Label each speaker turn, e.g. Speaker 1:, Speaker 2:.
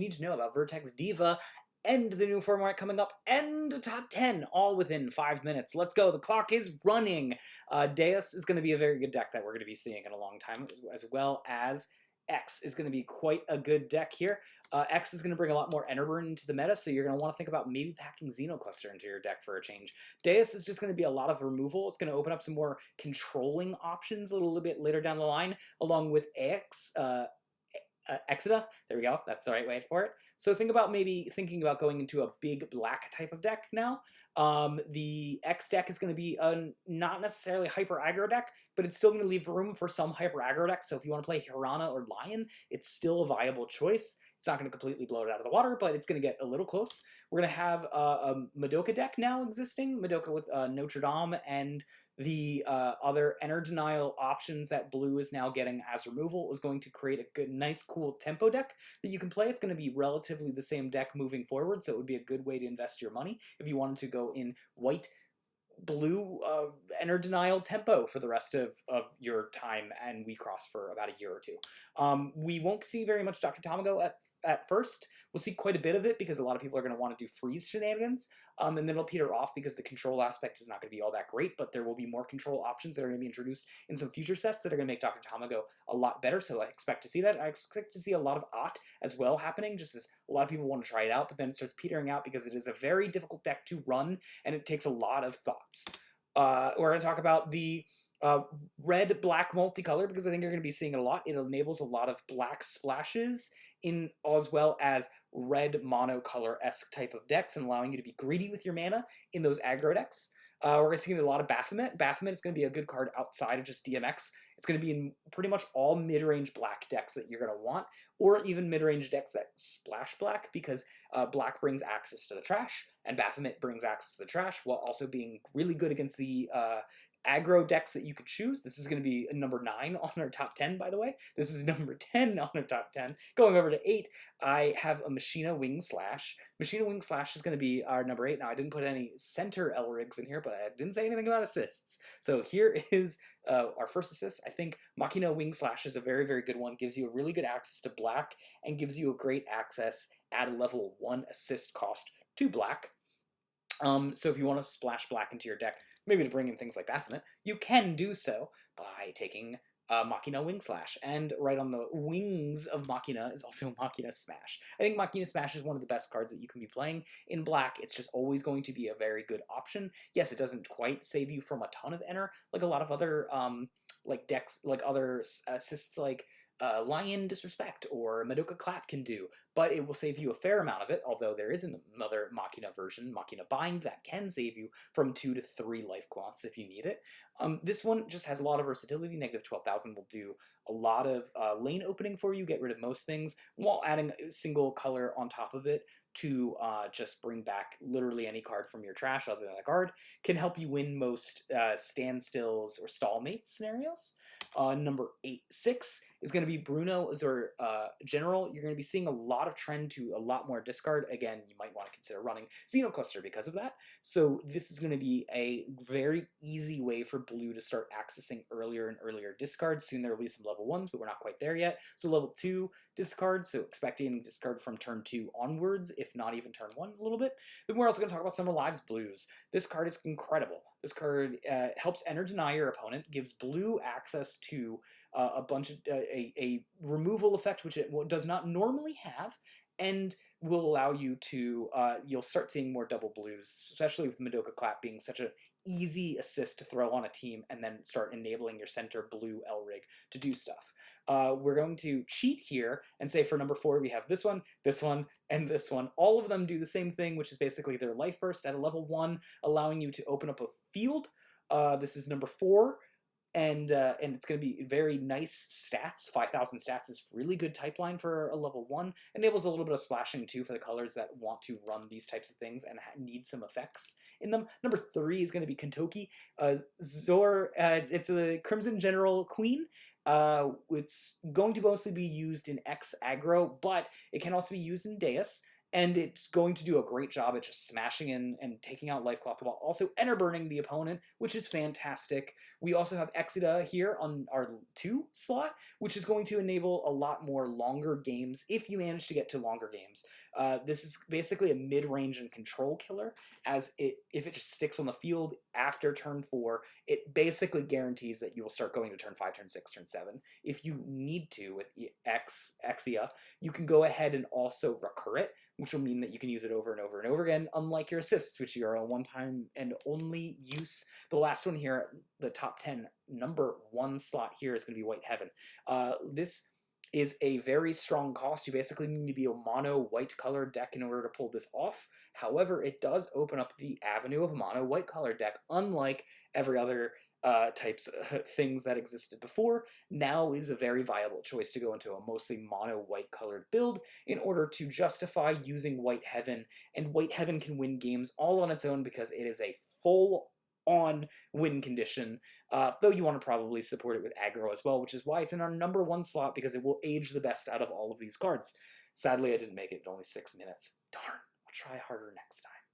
Speaker 1: need to know about Vertex Diva and the new format coming up and top 10 all within 5 minutes. Let's go. The clock is running. Deus is going to be a very good deck that we're going to be seeing in a long time, as well as X is going to be quite a good deck here. X is going to bring a lot more Enderburn into the meta, so you're going to want to think about maybe packing Xenocluster into your deck for a change. Deus is just going to be a lot of removal. It's going to open up some more controlling options a little bit later down the line, along with X. Exida. There we go. That's the right way for it. So think about maybe thinking about going into a big black type of deck now. The X deck is going to be a not necessarily hyper aggro deck, but it's still going to leave room for some hyper aggro decks. So if you want to play Hirana or Lion, it's still a viable choice. It's not going to completely blow it out of the water, but it's going to get a little close. We're going to have a Madoka deck now existing. Madoka with Notre Dame and the other Enter Denial options that blue is now getting as removal is going to create a good, nice, cool tempo deck that you can play. It's going to be relatively the same deck moving forward, so it would be a good way to invest your money if you wanted to go in white, blue, Enter Denial tempo for the rest of your time and Wixoss for about a year or two. We won't see very much Dr. Tamago at first. We'll see quite a bit of it because a lot of people are going to want to do freeze shenanigans, and then it'll peter off because the control aspect is not going to be all that great, but there will be more control options that are going to be introduced in some future sets that are going to make Dr. Tamago a lot better, so I expect to see that. I expect to see a lot of Ott as well happening, just as a lot of people want to try it out, but then it starts petering out because it is a very difficult deck to run, and it takes a lot of thoughts. We're going to talk about the red-black multicolor because I think you're going to be seeing it a lot. It enables a lot of black splashes in as well as red monocolor-esque type of decks and allowing you to be greedy with your mana in those aggro decks. We're going to see a lot of Bathman. Bathman is going to be a good card outside of just DMX. It's going to be in pretty much all mid-range black decks that you're going to want, or even mid-range decks that splash black, because black brings access to the trash, and Baphomet brings access to the trash, while also being really good against the aggro decks that you could choose. This is going to be number 9 on our top 10, by the way. This is number 10 on our top 10. Going over to 8, I have a Machina Wing Slash. Machina Wing Slash is going to be our number 8. Now, I didn't put any center Elrigs in here, but I didn't say anything about assists. So here is our first assist. I think Machina Wing Slash is a very, very good one. Gives you a really good access to black and gives you a great access at a level 1 assist cost to black. So if you want to splash black into your deck, maybe to bring in things like Baphomet, you can do so by taking Machina Wing Slash. And right on the wings of Machina is also Machina Smash. I think Machina Smash is one of the best cards that you can be playing in black. It's just always going to be a very good option. Yes, it doesn't quite save you from a ton of enter, like a lot of other like decks, like other assists like Lion Disrespect or Madoka Clap can do, but it will save you a fair amount of it, although there is another Machina version, Machina Bind, that can save you from 2 to 3 life cloths if you need it. This one just has a lot of versatility. Negative 12,000 will do a lot of lane opening for you, get rid of most things, while adding a single color on top of it to just bring back literally any card from your trash other than a card, can help you win most standstills or stallmates scenarios. Number 6 is going to be Brauno Azur General. You're going to be seeing a lot of trend to a lot more discard. Again, you might want to consider running Xenocluster because of that. So this is going to be a very easy way for blue to start accessing earlier and earlier discards. Soon there will be some level 1s, but we're not quite there yet. So level 2 discard, so expecting discard from turn 2 onwards, if not even turn 1 a little bit. Then we're also going to talk about Summer Lives Blues. This card is incredible. This card helps Enter Deny your opponent, gives blue access to a bunch of a removal effect, which it does not normally have, and will allow you to, you'll start seeing more double blues, especially with Madoka Clap being such an easy assist to throw on a team and then start enabling your center blue Elrig to do stuff. We're going to cheat here and say for number 4 we have this one, and this one. All of them do the same thing, which is basically their life burst at a level 1, allowing you to open up a field. This is number 4. And it's going to be very nice stats. 5,000 stats is really good type line for a level 1. Enables a little bit of splashing too for the colors that want to run these types of things and need some effects in them. Number 3 is going to be Kentoki. Zor, it's a Crimson General Queen. It's going to mostly be used in X aggro, but it can also be used in Deus. and it's going to do a great job at just smashing in and taking out Life Cloth while also enter burning the opponent, which is fantastic. We also have Exida here on our 2 slot, which is going to enable a lot more longer games if you manage to get to longer games. This is basically a mid-range and control killer, as if it just sticks on the field after turn 4, it basically guarantees that you will start going to turn 5, turn 6, turn 7. If you need to with Exia, you can go ahead and also recur it, which will mean that you can use it over and over and over again, unlike your assists, which are a one-time and only use. The last one here, the top 10, number 1 slot here is going to be White Heaven. This is a very strong cost. You basically need to be a mono white colored deck in order to pull this off. However, it does open up the avenue of a mono white colored deck, unlike every other types of things that existed before. Now is a very viable choice to go into a mostly mono white colored build in order to justify using White Heaven, and White Heaven can win games all on its own because it is a full on win condition, though you want to probably support it with aggro as well, which is why it's in our number 1 slot, because it will age the best out of all of these cards. Sadly, I didn't make it only 6 minutes. Darn, I'll try harder next time.